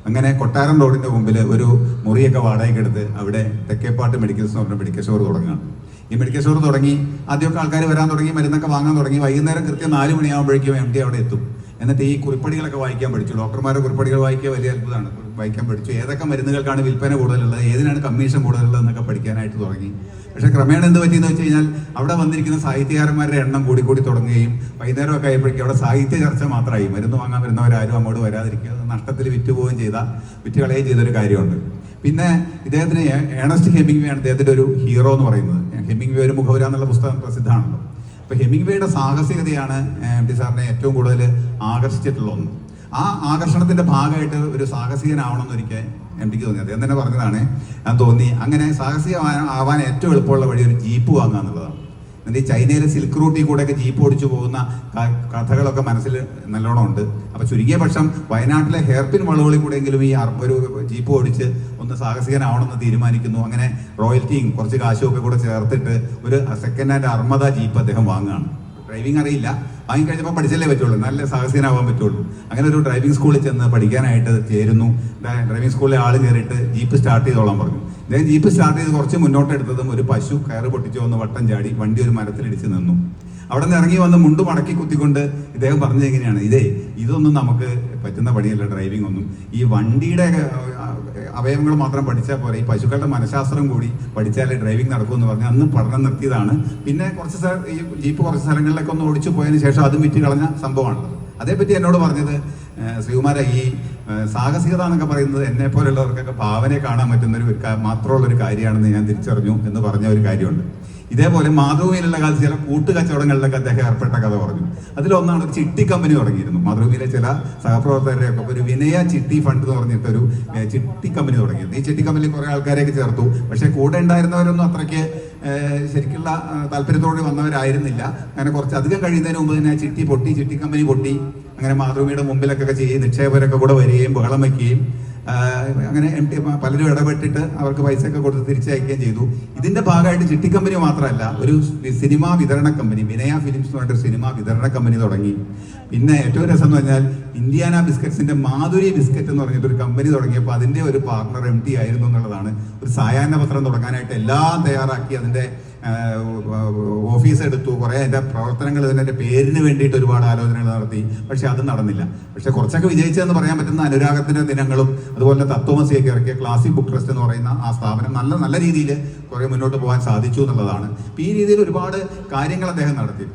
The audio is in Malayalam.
അങ്ങനെ കൊട്ടാരം റോഡിന്റെ മുമ്പിൽ ഒരു മുറിയൊക്കെ വാടകയ്ക്ക് എടുത്ത് അവിടെ തെക്കേപ്പാട്ട് മെഡിക്കൽസ് എന്ന് പറഞ്ഞ മെഡിക്കൽ സ്റ്റോർ തുടങ്ങുകയാണ്. ഈ മെഡിക്കൽ സ്റ്റോർ തുടങ്ങി ആദ്യമൊക്കെ ആൾക്കാർ വരാൻ തുടങ്ങി, മരുന്നൊക്കെ വാങ്ങാൻ തുടങ്ങി. വൈകുന്നേരം കൃത്യം 4 മണിയാകുമ്പോഴേക്കും MD അവിടെ എത്തും. എന്നിട്ട് ഈ കുറിപ്പടികളൊക്കെ വായിക്കാൻ പഠിച്ചു. ഡോക്ടർമാരുടെ കുറിപ്പടികൾ വായിക്കുക വലിയ അത്ഭുതമാണ്. വായിക്കാൻ പഠിച്ചു. ഏതൊക്കെ മരുന്നുകൾക്കാണ് വിൽപ്പന കൂടുതലുള്ളത്, ഏതിനാണ് കമ്മീഷൻ കൂടുതലുള്ളത് എന്നൊക്കെ പഠിക്കാനായിട്ട് തുടങ്ങി. പക്ഷെ ക്രമേണ എന്ത് പറ്റിയെന്ന് വെച്ച് കഴിഞ്ഞാൽ അവിടെ വന്നിരിക്കുന്ന സാഹിത്യകാരന്മാരുടെ എണ്ണം കൂടി തുടങ്ങുകയും വൈകുന്നേരമൊക്കെ ആയപ്പോഴേക്കും അവിടെ സാഹിത്യ ചർച്ച മാത്രമായി. മരുന്ന് വാങ്ങാൻ വരുന്നവരാരും അങ്ങോട്ട് വരാതിരിക്കുക, നഷ്ടത്തിൽ വിറ്റുപോവുകയും വിറ്റുകളയുകയും ചെയ്തൊരു കാര്യമുണ്ട്. പിന്നെ ഇദ്ദേഹത്തിന് ഏണസ്റ്റ് ഹെമിംഗ്വേ ആണ് ഇദ്ദേഹത്തിൻ്റെ ഒരു ഹീറോ എന്ന് പറയുന്നത്. ഹെമിംഗ്വേ ഒരു മുഖവുര എന്നുള്ള പുസ്തകം പ്രസിദ്ധമാണല്ലോ. അപ്പോൾ ഹെമിംഗ്വേയുടെ സാഹസികതയാണ് MD സാറിനെ ഏറ്റവും കൂടുതൽ ആകർഷിച്ചിട്ടുള്ള ഒന്ന്. ആ ആകർഷണത്തിന്റെ ഭാഗമായിട്ട് ഒരു സാഹസികനാവണമെന്നൊരിക്കൽ MDക്ക് തോന്നി. അദ്ദേഹം തന്നെ പറഞ്ഞതാണ്, ഞാൻ തോന്നി അങ്ങനെ സാഹസികമാവാൻ ഏറ്റവും എളുപ്പമുള്ള വഴി ഒരു ജീപ്പ് വാങ്ങുക എന്നുള്ളതാണ്. എന്നിട്ട് ഈ ചൈനയിലെ സിൽക്ക് റൂട്ടിൽ കൂടെയൊക്കെ ജീപ്പ് ഓടിച്ചു പോകുന്ന കഥകളൊക്കെ മനസ്സിൽ നല്ലോണം ഉണ്ട്. അപ്പോൾ ചുരുങ്ങിയ പക്ഷം വയനാട്ടിലെ ഹെയർപിൻ വളവുകളിൽ കൂടെയെങ്കിലും ഈ ഒരു ജീപ്പ് ഓടിച്ച് ഒന്ന് സാഹസികനാവണമെന്ന് തീരുമാനിക്കുന്നു. അങ്ങനെ റോയൽറ്റിയും കുറച്ച് കാശും ഒക്കെ കൂടെ ചേർത്തിട്ട് ഒരു സെക്കൻഡ് ഹാൻഡ് അർമദ ജീപ്പ് അദ്ദേഹം വാങ്ങുകയാണ്. ഡ്രൈവിംഗ് അറിയില്ല, വാങ്ങിക്കഴിഞ്ഞപ്പോൾ പഠിച്ചല്ലേ പറ്റുള്ളൂ, നല്ല സാഹസികനാവാൻ പറ്റുള്ളൂ. അങ്ങനെ ഒരു ഡ്രൈവിംഗ് സ്കൂളിൽ ചെന്ന് പഠിക്കാനായിട്ട് ചേരുന്നു. ഡ്രൈവിംഗ് സ്കൂളിലെ ആൾ കയറിയിട്ട് ജീപ്പ് സ്റ്റാർട്ട് ചെയ്തോളാൻ പറഞ്ഞു. അദ്ദേഹം ജീപ്പ് സ്റ്റാർട്ട് ചെയ്ത് കുറച്ച് മുന്നോട്ടെടുത്തതും ഒരു പശു കയറ് പൊട്ടിച്ചു വന്ന് വട്ടം ചാടി വണ്ടി ഒരു മരത്തിലിടിച്ച് നിന്നു. അവിടെ നിന്ന് ഇറങ്ങി വന്ന് മുണ്ട് മടക്കി കുത്തിക്കൊണ്ട് ഇദ്ദേഹം പറഞ്ഞത് എങ്ങനെയാണ്, ഇതൊന്നും നമുക്ക് പറ്റുന്ന പണിയല്ല ഡ്രൈവിംഗ് ഒന്നും. ഈ വണ്ടിയുടെ അവയവങ്ങൾ മാത്രം പഠിച്ചാൽ പോലെ ഈ പശുക്കളുടെ മനഃശാസ്ത്രം കൂടി പഠിച്ചാലേ ഡ്രൈവിംഗ് നടക്കുമെന്ന് പറഞ്ഞ് അന്ന് പഠനം നിർത്തിയതാണ്. പിന്നെ ഈ ജീപ്പ് കുറച്ച് സ്ഥലങ്ങളിലൊക്കെ ഒന്ന് ഓടിച്ചു പോയതിന് ശേഷം അതും വിറ്റ് കളഞ്ഞ സംഭവമാണല്ലോ. അതേപറ്റി എന്നോട് പറഞ്ഞത്, ശ്രീകുമാര, ഈ സാഹസികത എന്നൊക്കെ പറയുന്നത് എന്നെ പോലുള്ളവർക്കൊക്കെ ഭാവനയെ കാണാൻ പറ്റുന്ന മാത്രമുള്ളൊരു കാര്യമാണെന്ന് ഞാൻ തിരിച്ചറിഞ്ഞു എന്ന് പറഞ്ഞ ഒരു കാര്യമുണ്ട്. ഇതേപോലെ മാതൃഭൂമിയിലുള്ള കാലത്ത് ചില കൂട്ടുകച്ചവടങ്ങളിലൊക്കെ അദ്ദേഹം ഏർപ്പെട്ട കഥ പറഞ്ഞു. അതിലൊന്നാണ് ഒരു ചിട്ടി കമ്പനി തുടങ്ങിയിരുന്നു. മാതൃഭൂമിയിലെ ചില സഹപ്രവർത്തകരെയൊക്കെ ഒരു വിനയ ചിട്ടി ഫണ്ട് എന്ന് പറഞ്ഞിട്ടൊരു ചിട്ടി കമ്പനി തുടങ്ങിയിരുന്നു. ഈ ചിട്ടി കമ്പനിയിൽ കുറെ ആൾക്കാരെയൊക്കെ ചേർത്തു. പക്ഷെ കൂടെ ഉണ്ടായിരുന്നവരൊന്നും അത്രയ്ക്ക് ശരിക്കുള്ള താല്പര്യത്തോടെ വന്നവരായിരുന്നില്ല. അങ്ങനെ കുറച്ചധികം കഴിയുന്നതിന് മുമ്പ് തന്നെ ചിട്ടി കമ്പനി പൊട്ടി. അങ്ങനെ മാതൃഭൂമിയുടെ മുമ്പിലൊക്കെ നിക്ഷേപകരൊക്കെ കൂടെ വരികയും ബഹളം വയ്ക്കുകയും അങ്ങനെ പലരും ഇടപെട്ടിട്ട് അവർക്ക് പൈസയൊക്കെ കൊടുത്ത് തിരിച്ചയക്കുകയും ചെയ്തു. ഇതിന്റെ ഭാഗമായിട്ട് ചിട്ടി കമ്പനി മാത്രമല്ല, ഒരു സിനിമാ വിതരണ കമ്പനി, വിനയ ഫിലിംസ് എന്ന് പറഞ്ഞിട്ട് സിനിമാ വിതരണ കമ്പനി തുടങ്ങി. പിന്നെ ഏറ്റവും രസം എന്ന് പറഞ്ഞാൽ ഇന്ത്യാന ബിസ്ക്കറ്റ്സിന്റെ മാധുരി ബിസ്ക്കറ്റ് എന്ന് പറഞ്ഞിട്ട് ഒരു കമ്പനി തുടങ്ങിയപ്പോൾ അതിന്റെ ഒരു പാർട്ണർ MD ആയിരുന്നു എന്നുള്ളതാണ്. ഒരു സായാഹ്ന പത്രം തുടങ്ങാനായിട്ട് എല്ലാം തയ്യാറാക്കി അതിന്റെ ഓഫീസ് എടുത്തു. കുറെ അതിന്റെ പ്രവർത്തനങ്ങൾ ഇതിന്റെ പേരിന് വേണ്ടിയിട്ട് ഒരുപാട് ആലോചനകൾ നടത്തി. പക്ഷെ അത് നടന്നില്ല. പക്ഷെ കുറച്ചൊക്കെ വിജയിച്ചതെന്ന് പറയാൻ പറ്റുന്ന അനുരാഗത്തിന്റെ ദിനങ്ങളും അതുപോലെ തത്വമസിയൊക്കെ ഇറക്കിയ ക്ലാസിക് ബുക്ക് ട്രസ്റ്റ് എന്ന് പറയുന്ന ആ സ്ഥാപനം നല്ല രീതിയിൽ കുറെ മുന്നോട്ട് പോകാൻ സാധിച്ചു എന്നുള്ളതാണ്. ഈ രീതിയിൽ ഒരുപാട് കാര്യങ്ങൾ അദ്ദേഹം നടത്തി.